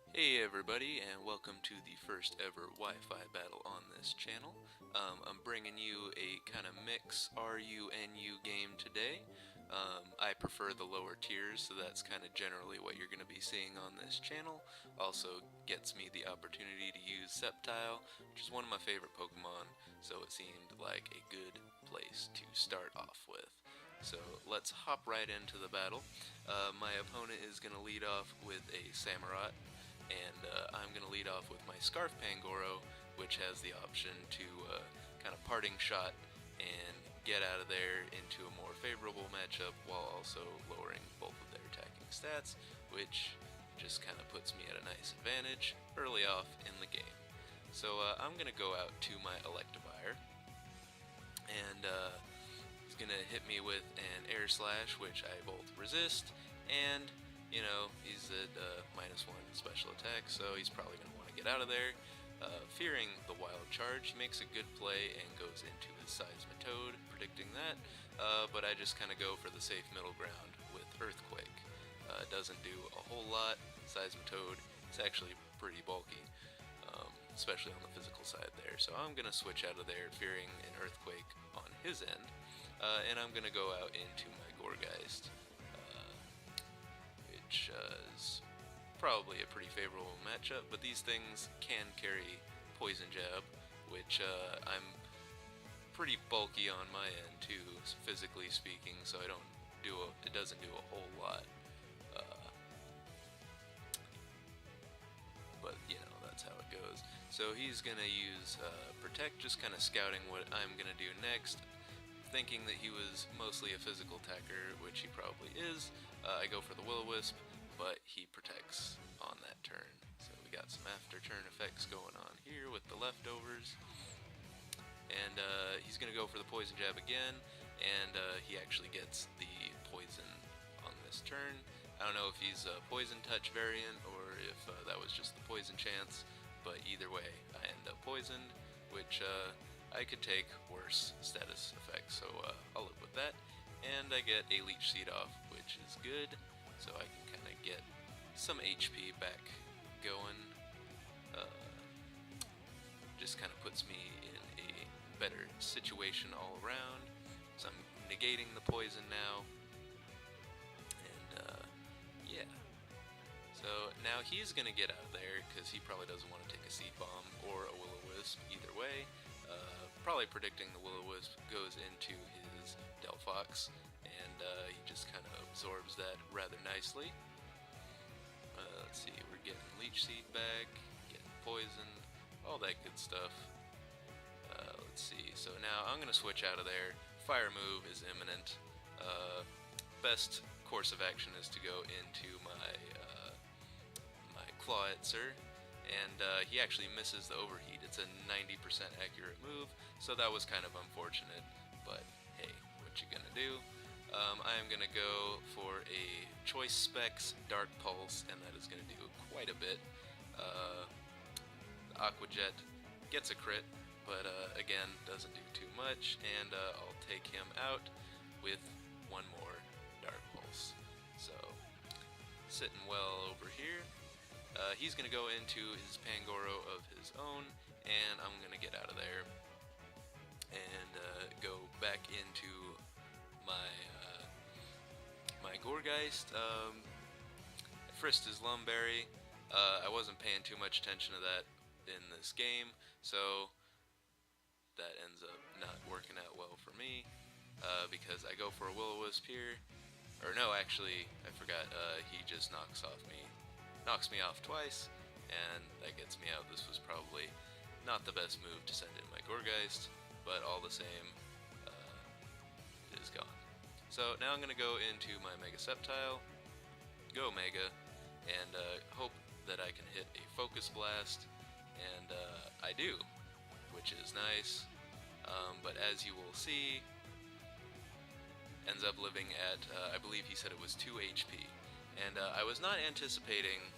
Hey everybody, and welcome to the first ever Wi-Fi battle on this channel. I'm bringing you a kind of mix RU-NU game today. I prefer the lower tiers, so that's kind of generally what you're going to be seeing on this channel. Also gets me the opportunity to use Sceptile, which is one of my favorite Pokemon, so it seemed like a good place to start off with. So let's hop right into the battle. My opponent is going to lead off with a Samurott, and I'm going to lead off with my Scarf Pangoro, which has the option to kind of parting shot and get out of there into a more favorable matchup while also lowering both of their attacking stats, which just kind of puts me at a nice advantage early off in the game. So I'm going to go out to my Electivire, and he's going to hit me with an Air Slash, which I both resist, and he's at -1 special attack, so he's probably going to want to get out of there. Fearing the Wild Charge, he makes a good play and goes into his Seismitoad, predicting that, but I just kind of go for the safe middle ground with Earthquake. Doesn't do a whole lot. Seismitoad is actually pretty bulky, especially on the physical side there, so I'm going to switch out of there, fearing an Earthquake on his end, and I'm going to go out into my Gourgeist, which is probably a pretty favorable matchup, but these things can carry Poison Jab, which I'm pretty bulky on my end too, physically speaking, so it doesn't do a whole lot. But that's how it goes. So he's gonna use Protect, just kind of scouting what I'm gonna do next, thinking that he was mostly a physical attacker, which he probably is. I go for the Will-O-Wisp, but he protects on that turn. So we got some after turn effects going on here with the leftovers. And he's going to go for the Poison Jab again, and he actually gets the poison on this turn. I don't know if he's a Poison Touch variant or if that was just the poison chance, but either way, I end up poisoned, which I could take worse status effects, so I'll live with that. And I get a Leech Seed off, which is good, so I can kind of get some HP back going. Just kind of puts me in a better situation all around. So I'm negating the poison now, and yeah. So now he's gonna get out of there because he probably doesn't want to take a Seed Bomb or a Will-O-Wisp either way. Probably predicting the Will-O-Wisp goes into his Delphox, and he just kind of absorbs that rather nicely. Let's see, we're getting Leech Seed back, getting poisoned, all that good stuff. Let's see, so now I'm going to switch out of there. Fire move is imminent. Best course of action is to go into my Clawitzer, and he actually misses the Overheat. It's a 90% accurate move, so that was kind of unfortunate, but hey, what you gonna do? I am going to go for a Choice Specs Dark Pulse, and that is going to do quite a bit. Aqua Jet gets a crit, but again, doesn't do too much, and I'll take him out with one more Dark Pulse. So, sitting well over here. He's going to go into his Pangoro of his own, and I'm going to get out of there and go back into my Gourgeist. I frisked his Lumberry. I wasn't paying too much attention to that in this game, so that ends up not working out well for me, because I go for a Will-O-Wisp here, or no, actually, I forgot, he just knocks me off twice, and that gets me out. This was probably not the best move to send in my Gourgeist, but all the same, it is gone. So now I'm going to go into my Mega Sceptile, go Mega, and hope that I can hit a Focus Blast, and I do, which is nice, but as you will see, ends up living at, I believe he said it was 2 HP, and I was not anticipating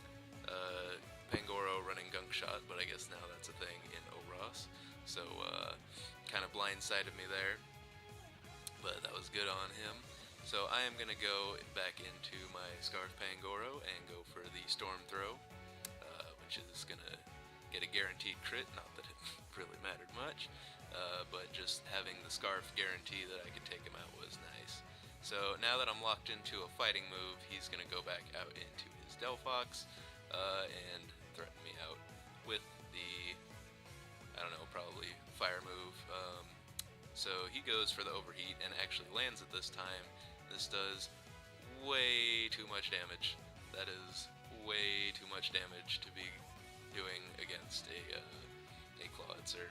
Pangoro running Gunk Shot, but I guess now that's a thing in ORAS, so kind of blindsided me there. But that was good on him. So I am going to go back into my Scarf Pangoro and go for the Storm Throw. crit, not that it really mattered much, but just having the Scarf guarantee that I could take him out was nice. So now that I'm locked into a fighting move, he's going to go back out into his Delphox and threaten me out with the, I don't know, probably fire move. So he goes for the overheat and actually lands it this time. This does way too much damage. That is way too much damage to be doing against a Clawitzer.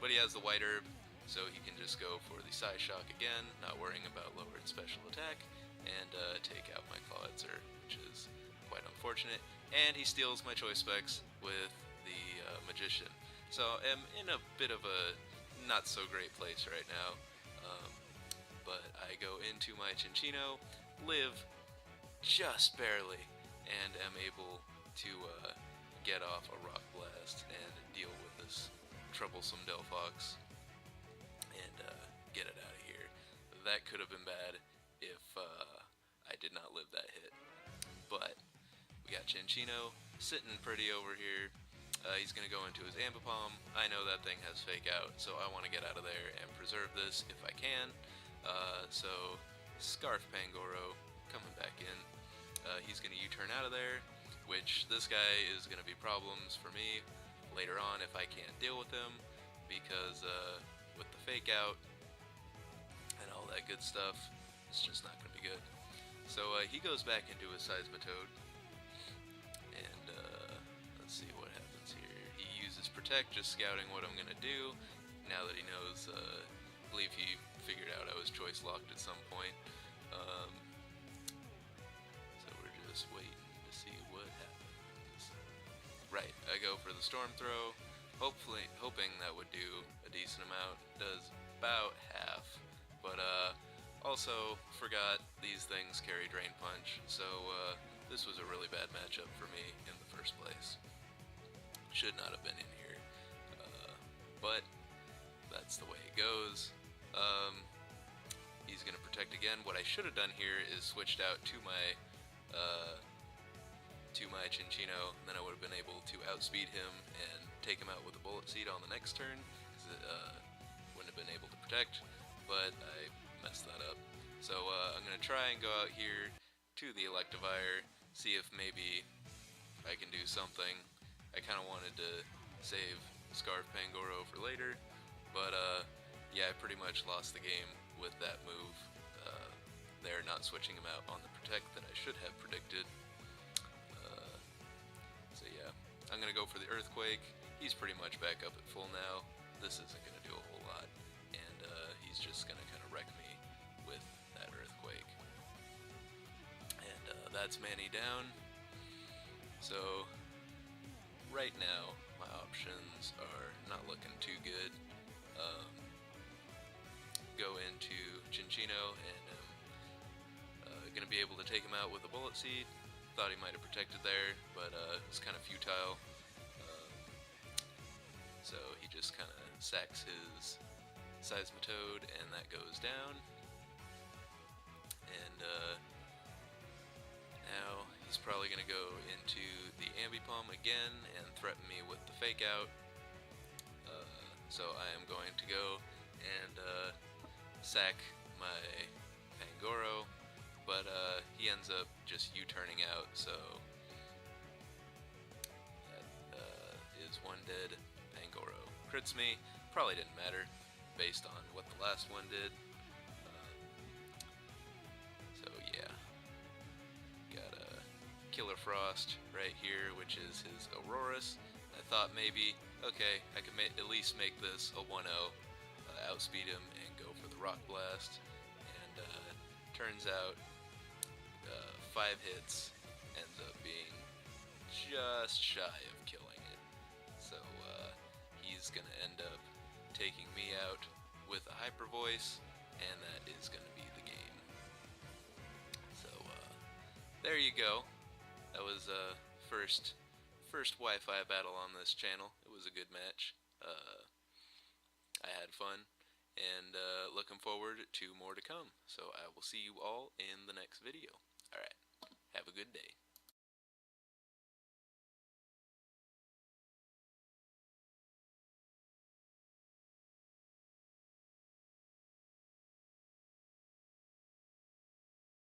But he has the White Herb, so he can just go for the Psyshock again, not worrying about lowered special attack, and take out my Clawitzer, which is quite unfortunate. And he steals my Choice Specs with the Magician. So I'm in a bit of a not so great place right now. But I go into my Cinccino, live just barely, and am able to get off a Rock Blast and deal with this troublesome Delphox and get it out of here. That could have been bad if I did not live that hit. But we got Cinccino sitting pretty over here. He's going to go into his Ambipom. I know that thing has Fake Out, so I want to get out of there and preserve this if I can. So Scarf Pangoro coming back in. He's going to U-turn out of there, which this guy is going to be problems for me later on if I can't deal with him, because with the Fake Out and all that good stuff, it's just not going to be good. So he goes back into his Seismitoad, and let's see what happens here. He uses Protect, just scouting what I'm going to do, now that he knows, I believe he figured out I was choice locked at some point. So we're just waiting to see what happens. Right, I go for the Storm Throw, hoping that would do a decent amount. Does about half, but also forgot these things carry Drain Punch, so this was a really bad matchup for me in the first place. Should not have been in here, but that's the way it goes. He's going to Protect again. What I should have done here is switched out to my Cinccino, and then I would have been able to outspeed him and take him out with a Bullet Seed on the next turn, because it wouldn't have been able to Protect, but I messed that up. So I'm going to try and go out here to the Electivire, see if maybe I can do something. I kind of wanted to save Scarf Pangoro for later, but yeah, I pretty much lost the game with that move. They're not switching him out on the Protect that I should have predicted. So yeah, I'm going to go for the Earthquake. He's pretty much back up at full now. This isn't going to do a whole lot, and he's just going to kind of wreck me with that Earthquake. And that's Manny down. So right now, my options are not looking too good. Go into Cinccino and going to be able to take him out with a Bullet Seed. Thought he might have protected there, but it was kind of futile. So he just kind of sacks his Seismitoad, and that goes down. And now he's probably going to go into the Ambipom again and threaten me with the Fake Out. So I am going to go and sack my Pangoro, but he ends up just U-turning out, so that is one dead Pangoro. Crits me, probably didn't matter based on what the last one did. So yeah, got a Killer Frost right here, which is his ORAS. I thought maybe, okay, I could at least make this a 1-0, outspeed him and go for the Rock Blast, and turns out 5 hits ends up being just shy of killing it. So he's gonna end up taking me out with a Hyper Voice, and that is gonna be the game. So there you go. That was first Wi-Fi battle on this channel. It was a good match. I had fun, and looking forward to more to come. So I will see you all in the next video. Alright, have a good day.